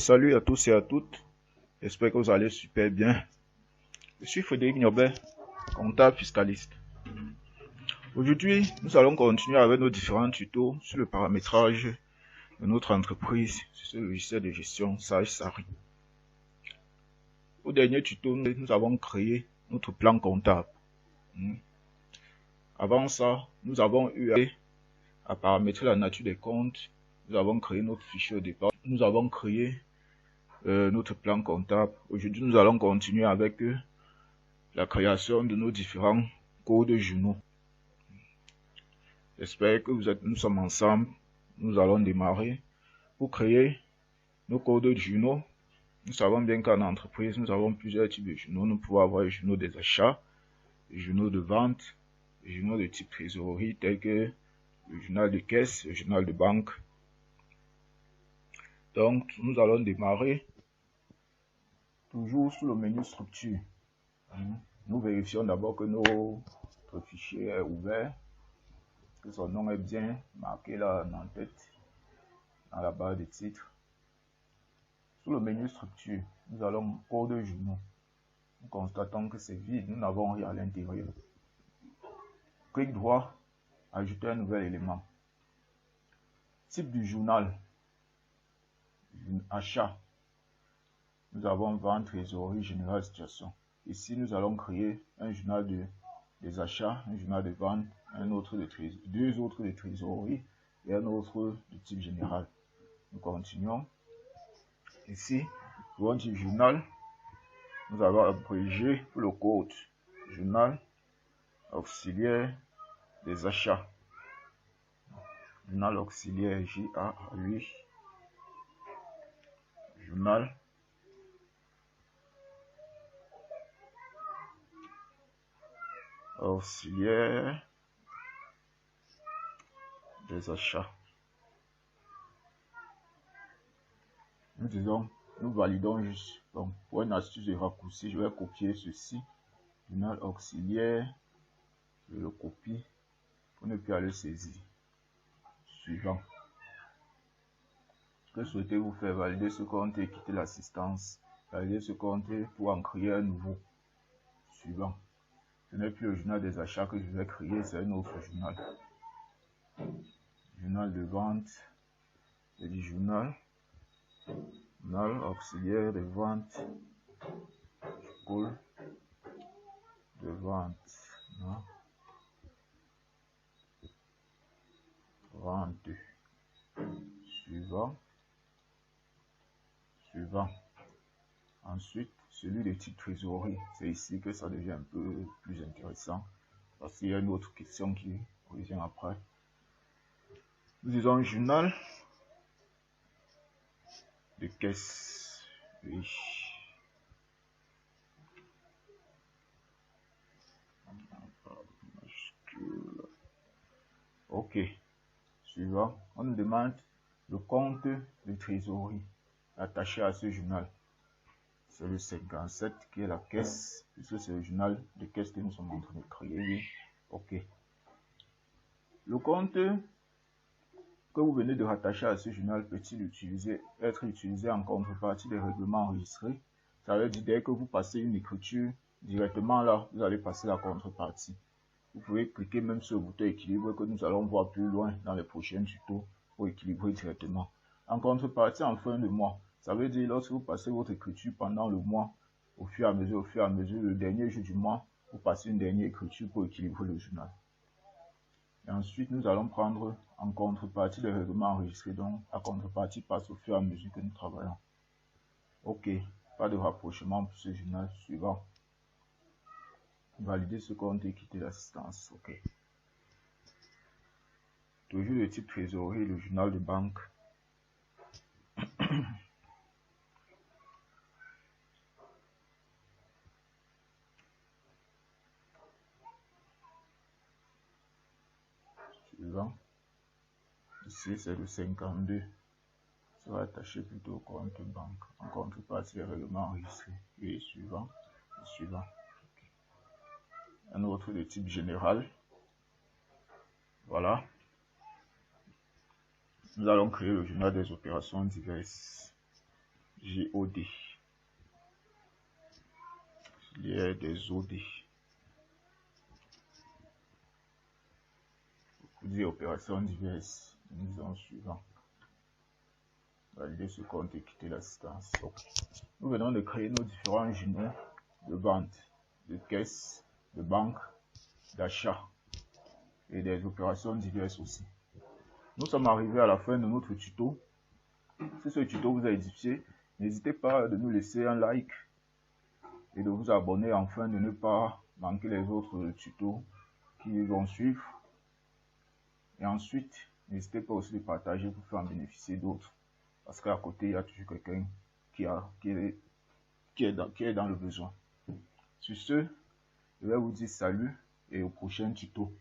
Salut à tous et à toutes, j'espère que vous allez super bien. Je suis Frédéric Niobet, comptable fiscaliste. Aujourd'hui, nous allons continuer avec nos différents tutos sur le paramétrage de notre entreprise sur ce logiciel de gestion Sage Sari. Au dernier tuto, nous avons créé notre plan comptable. Avant ça, nous avons eu à paramétrer la nature des comptes. Nous avons créé notre fichier au départ. Nous avons créé notre plan comptable. Aujourd'hui, nous allons continuer avec la création de nos différents codes journaux. J'espère que nous sommes ensemble. Nous allons démarrer. Pour créer nos codes journaux, nous savons bien qu'en entreprise, nous avons plusieurs types de journaux. Nous pouvons avoir les journaux des achats, les journaux de vente, les journaux de type trésorerie, tels que le journal de caisse, le journal de banque. Donc, nous allons démarrer toujours sous le menu structure. Nous vérifions d'abord que notre fichier est ouvert, que son nom est bien marqué là en tête, dans la barre de titres. Sous le menu structure, nous allons code journaux. Nous constatons que c'est vide, nous n'avons rien à l'intérieur. Clic droit, ajouter un nouvel élément. Type du journal, achat. Nous avons vente, trésorerie, générale, situation. Ici, nous allons créer un journal des achats, un journal de vente, deux autres de trésorerie et un autre de type général. Nous continuons. Ici, pour un type journal, nous allons abréger pour le code journal auxiliaire des achats. Journal auxiliaire JA8. Journal auxiliaire des achats. Nous validons juste. Donc, pour une astuce de raccourci, je vais copier ceci. Journal auxiliaire, je le copie pour ne plus aller saisir. Suivant. Que souhaitez-vous faire? Valider ce compte et quitter l'assistance. Valider ce compte pour en créer un nouveau. Suivant. Ce n'est plus le journal des achats que je vais créer, c'est un autre journal. Journal de vente. Et du journal auxiliaire de vente. Call de vente. Non. Vente. Suivant. Ensuite, celui de type trésorerie. C'est ici que ça devient un peu plus intéressant. Parce qu'il y a une autre question qui revient après. Nous disons journal de caisse. Oui. Ok. Suivant. On nous demande le compte de trésorerie attaché à ce journal. C'est le 57 qui est la caisse, puisque c'est le journal de caisse que nous sommes en train de créer. Oui. Ok. Le compte que vous venez de rattacher à ce journal peut-il être utilisé en contrepartie des règlements enregistrés? Ça veut dire dès que vous passez une écriture, directement là, vous allez passer la contrepartie. Vous pouvez cliquer même sur le bouton équilibre que nous allons voir plus loin dans les prochains tutos pour équilibrer directement. En contrepartie, en fin de mois, ça veut dire lorsque vous passez votre écriture pendant le mois, au fur et à mesure, le dernier jour du mois, vous passez une dernière écriture pour équilibrer le journal. Et ensuite, nous allons prendre en contrepartie les règlements enregistrés. Donc, la contrepartie passe au fur et à mesure que nous travaillons. Ok, pas de rapprochement pour ce journal. Suivant. Valider ce compte et quitter l'assistance. Ok. Toujours le type trésorerie, le journal de banque. Suivant. Ici, c'est le 52. Ça va attacher plutôt au compte banque. En contrepartie, les règlements enregistrés. Et suivant. Et suivant. Okay. Un autre de type général. Voilà. Nous allons créer le journal des opérations diverses. GOD. Filière des OD. Pour dire opérations diverses, nous en suivant. Valider ce compte et quitter l'assistance. Nous venons de créer nos différents journaux de vente, de caisse, de banque, d'achat et des opérations diverses aussi. Nous sommes arrivés à la fin de notre tuto. Si ce tuto vous a édifié, n'hésitez pas de nous laisser un like et de vous abonner afin de ne pas manquer les autres tutos qui vont suivre. Et ensuite, n'hésitez pas aussi de partager pour faire en bénéficier d'autres. Parce qu'à côté, il y a toujours quelqu'un qui est dans le besoin. Sur ce, je vais vous dire salut et au prochain tuto.